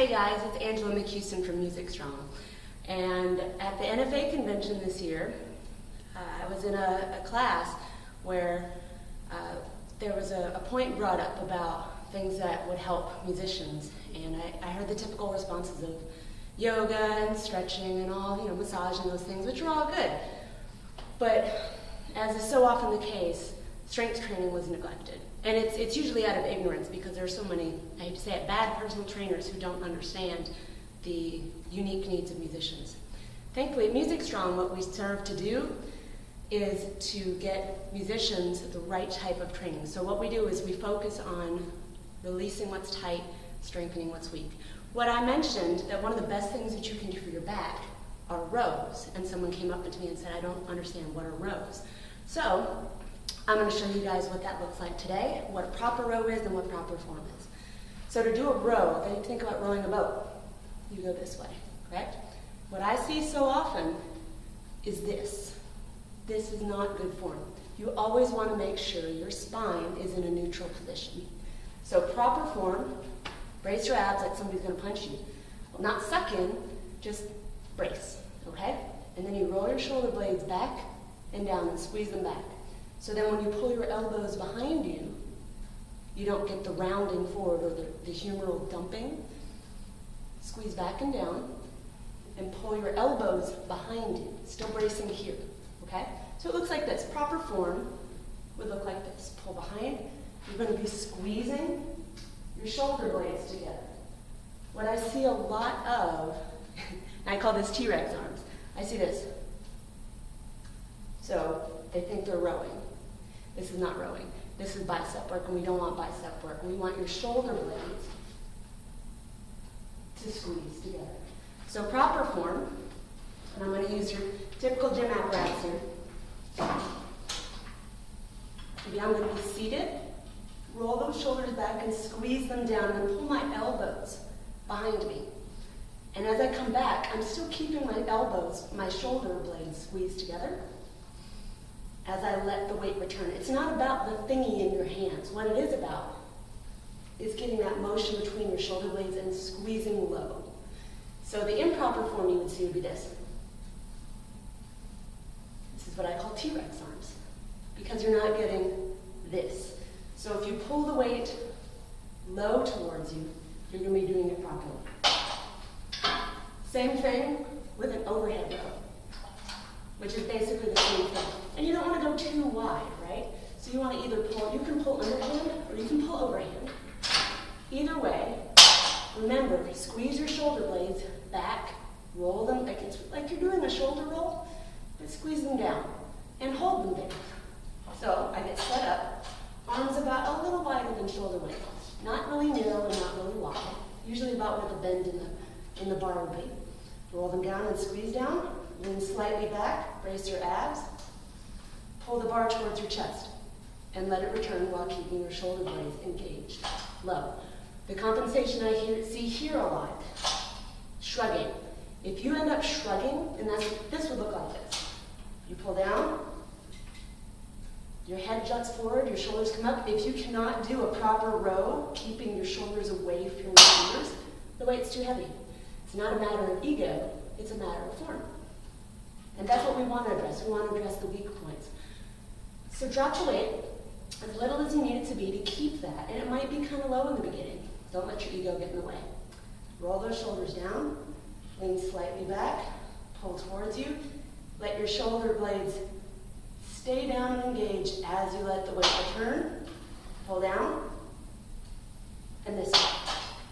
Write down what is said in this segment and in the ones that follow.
Hey guys, it's Angela McCuiston from Music Strong. And at the NFA convention this year, I was in a class where there was a point brought up about things that would help musicians. And I heard the typical responses of yoga and stretching and all, massage and those things, which are all good. But as is so often the case, strength training was neglected. And it's usually out of ignorance because there are so many, I hate to say it, bad personal trainers who don't understand the unique needs of musicians. Thankfully, at Music Strong, what we serve to do is to get musicians the right type of training. So what we do is we focus on releasing what's tight, strengthening what's weak. What I mentioned, that one of the best things that you can do for your back are rows. And someone came up to me and said, I don't understand, what are rows? So I'm going to show you guys what that looks like today, what a proper row is and what proper form is. So to do a row, then you think about rowing a boat. You go this way, correct? What I see so often is this. This is not good form. You always want to make sure your spine is in a neutral position. So proper form, brace your abs like somebody's going to punch you. Well, not suck in, just brace, okay? And then you roll your shoulder blades back and down and squeeze them back. So then when you pull your elbows behind you, you don't get the rounding forward or the humeral dumping. Squeeze back and down and pull your elbows behind you, still bracing here, okay? So it looks like this. Proper form would look like this. Pull behind. You're going to be squeezing your shoulder blades together. What I see a lot of, and I call this T-Rex arms, I see this. So they think they're rowing. This is not rowing. This is bicep work, and we don't want bicep work. We want your shoulder blades to squeeze together. So proper form, and I'm going to use your typical gym apparatus here. Maybe I'm going to be seated, roll those shoulders back and squeeze them down, and pull my elbows behind me. And as I come back, I'm still keeping my elbows, my shoulder blades squeezed together as I let the weight return. It's not about the thingy in your hands. What it is about is getting that motion between your shoulder blades and squeezing low. So the improper form you would see would be this. This is what I call T-Rex arms, because you're not getting this. So if you pull the weight low towards you, you're going to be doing it properly. Same thing with an overhead row, which is basically the same thing. And you don't want to go too wide, right? So you want to either pull, you can pull underhand or you can pull overhand. Either way, remember, squeeze your shoulder blades back, roll them, like it's like you're doing a shoulder roll, but squeeze them down and hold them there. So I get set up, arms about a little wider than shoulder width. Not really narrow and not really wide, usually about where the bend in the bar would be. Roll them down and squeeze down. Lean slightly back, brace your abs, pull the bar towards your chest, and let it return while keeping your shoulder blades engaged, low. The compensation I see here a lot, shrugging. If you end up shrugging, and this would look like this. You pull down, your head juts forward, your shoulders come up. If you cannot do a proper row, keeping your shoulders away from your shoulders, the weight's too heavy. It's not a matter of ego, it's a matter of form. And that's what we want to address. We want to address the weak points. So drop the weight as little as you need it to be to keep that. And it might be kind of low in the beginning. Don't let your ego get in the way. Roll those shoulders down, lean slightly back, pull towards you. Let your shoulder blades stay down and engaged as you let the weight return. Pull down, and this way.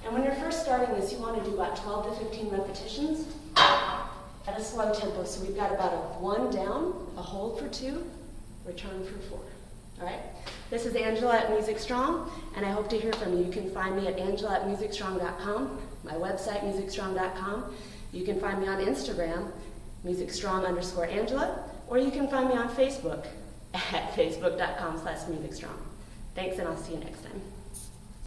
And when you're first starting this, you want to do about 12 to 15 repetitions at a slow tempo. So we've got about a 1 down, a hold for 2, return for 4. All right? This is Angela at Music Strong, and I hope to hear from you. You can find me at angela@musicstrong.com, my website, musicstrong.com. You can find me on Instagram, musicstrong_Angela, or you can find me on Facebook at facebook.com/musicstrong. Thanks, and I'll see you next time.